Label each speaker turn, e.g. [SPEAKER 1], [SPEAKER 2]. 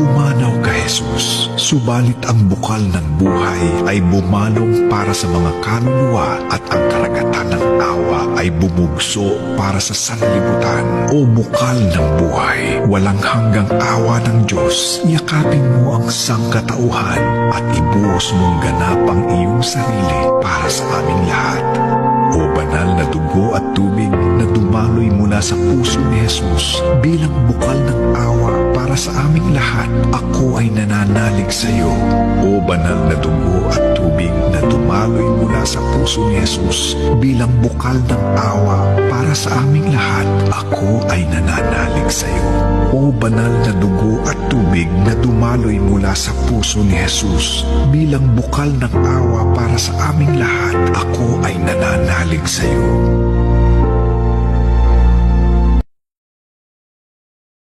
[SPEAKER 1] Pumanaw ka, Jesus, subalit ang bukal ng buhay ay bumalong para sa mga kaluluwa at ang karagatan ng awa ay bumugso para sa sanlibutan. O bukal ng buhay, walang hanggang awa ng Diyos, yakapin mo ang sangkatauhan at ibuhos mong ganap ang iyong sarili para sa aming lahat. O banal na dugo at tubig na dumaloy mula sa puso ni Jesus bilang bukal ng awa para sa aming lahat, ako ay nananalig sa iyo. O banal na dugo at tubig na dumaloy mula sa puso ni Jesus bilang bukal ng awa para sa aming lahat, ako ay nananalig sa iyo. O banal na dugo at tubig na dumaloy mula sa puso ni Jesus bilang bukal ng awa para sa aming lahat, ako ay nananalig sa iyo.